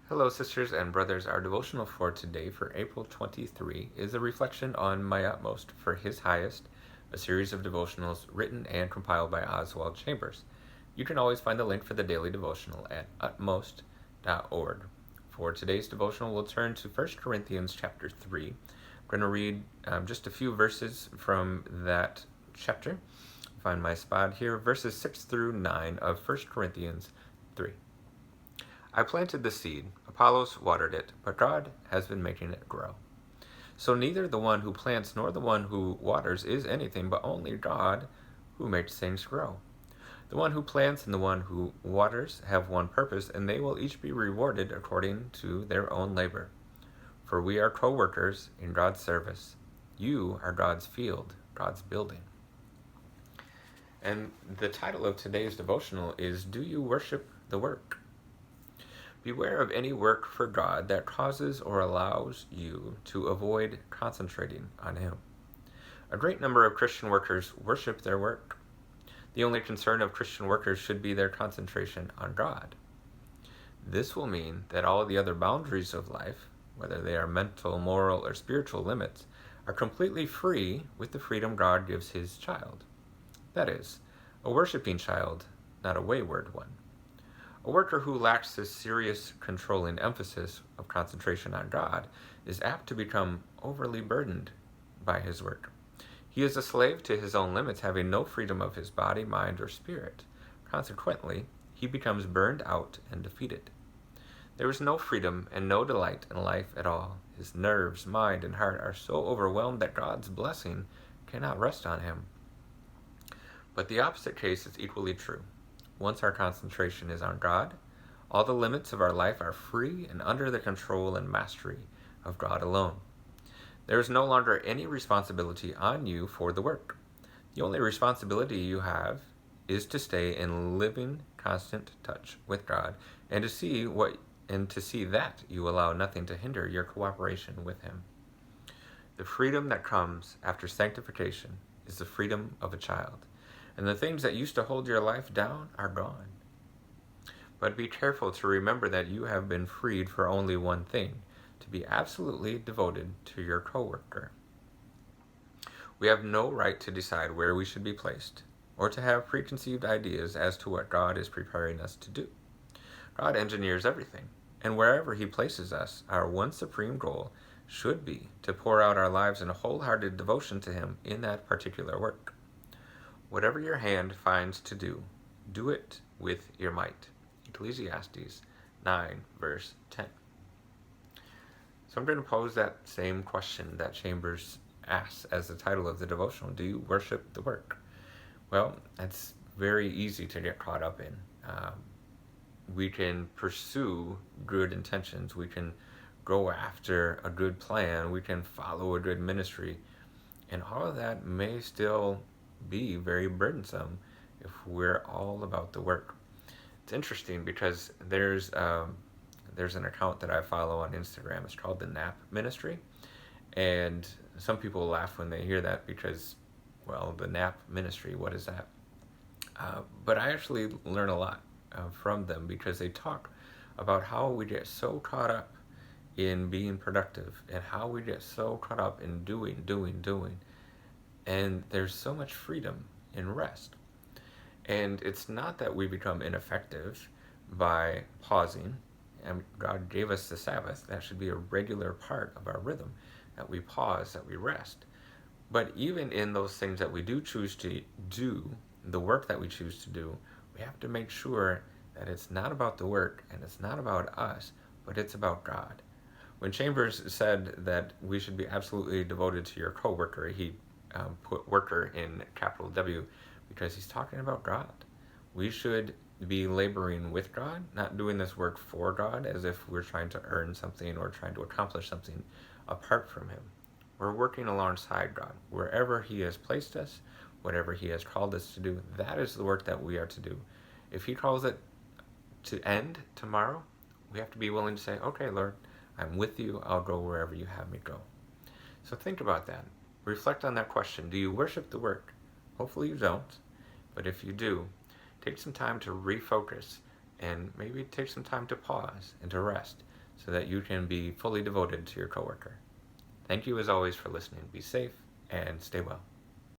Hello, sisters and brothers. Our devotional for today, for April 23, is a reflection on My Utmost for His Highest, a series of devotionals written and compiled by Oswald Chambers. You can always find the link for the daily devotional at utmost.org. For today's devotional, we'll turn to 1 Corinthians chapter 3. I'm going to read just a few verses from that chapter. Find my spot here, verses 6 through 9 of 1 Corinthians 3. I planted the seed, Apollos watered it, but God has been making it grow. So neither the one who plants nor the one who waters is anything, but only God who makes things grow. The one who plants and the one who waters have one purpose, and they will each be rewarded according to their own labor. For we are co-workers in God's service. You are God's field, God's building. And the title of today's devotional is, Do You Worship the Work? Beware of any work for God that causes or allows you to avoid concentrating on Him. A great number of Christian workers worship their work. The only concern of Christian workers should be their concentration on God. This will mean that all the other boundaries of life, whether they are mental, moral, or spiritual limits, are completely free with the freedom God gives His child. That is, a worshiping child, not a wayward one. A worker who lacks this serious controlling emphasis of concentration on God is apt to become overly burdened by his work. He is a slave to his own limits, having no freedom of his body, mind, or spirit. Consequently, he becomes burned out and defeated. There is no freedom and no delight in life at all. His nerves, mind, and heart are so overwhelmed that God's blessing cannot rest on him. But the opposite case is equally true. Once our concentration is on God, all the limits of our life are free and under the control and mastery of God alone. There is no longer any responsibility on you for the work. The only responsibility you have is to stay in living, constant touch with God and to see that you allow nothing to hinder your cooperation with Him. The freedom that comes after sanctification is the freedom of a child. And the things that used to hold your life down are gone. But be careful to remember that you have been freed for only one thing, to be absolutely devoted to your coworker. We have no right to decide where we should be placed, or to have preconceived ideas as to what God is preparing us to do. God engineers everything, and wherever He places us, our one supreme goal should be to pour out our lives in a wholehearted devotion to Him in that particular work. Whatever your hand finds to do, do it with your might. Ecclesiastes 9, verse 10. So I'm going to pose that same question that Chambers asks as the title of the devotional. Do you worship the work? Well, that's very easy to get caught up in. We can pursue good intentions. We can go after a good plan. We can follow a good ministry. And all of that may still be very burdensome if we're all about the work. It's interesting because there's an account that I follow on Instagram. It's called the Nap Ministry, and some people laugh when they hear that because, well, the Nap Ministry, what is that? But I actually learn a lot from them because they talk about how we get so caught up in being productive and how we get so caught up in doing. And there's so much freedom in rest. And it's not that we become ineffective by pausing. And God gave us the Sabbath. That should be a regular part of our rhythm, that we pause, that we rest. But even in those things that we do choose to do, the work that we choose to do, we have to make sure that it's not about the work and it's not about us, but it's about God. When Chambers said that we should be absolutely devoted to your coworker, he put worker in capital W because he's talking about God. We should be laboring with God, not doing this work for God as if we're trying to earn something or trying to accomplish something apart from Him. We're working alongside God. Wherever He has placed us, whatever He has called us to do, that is the work that we are to do. If He calls it to end tomorrow, we have to be willing to say, okay, Lord, I'm with you. I'll go wherever you have me go. So think about that. Reflect on that question. Do you worship the work? Hopefully you don't. But if you do, take some time to refocus and maybe take some time to pause and to rest so that you can be fully devoted to your coworker. Thank you as always for listening. Be safe and stay well.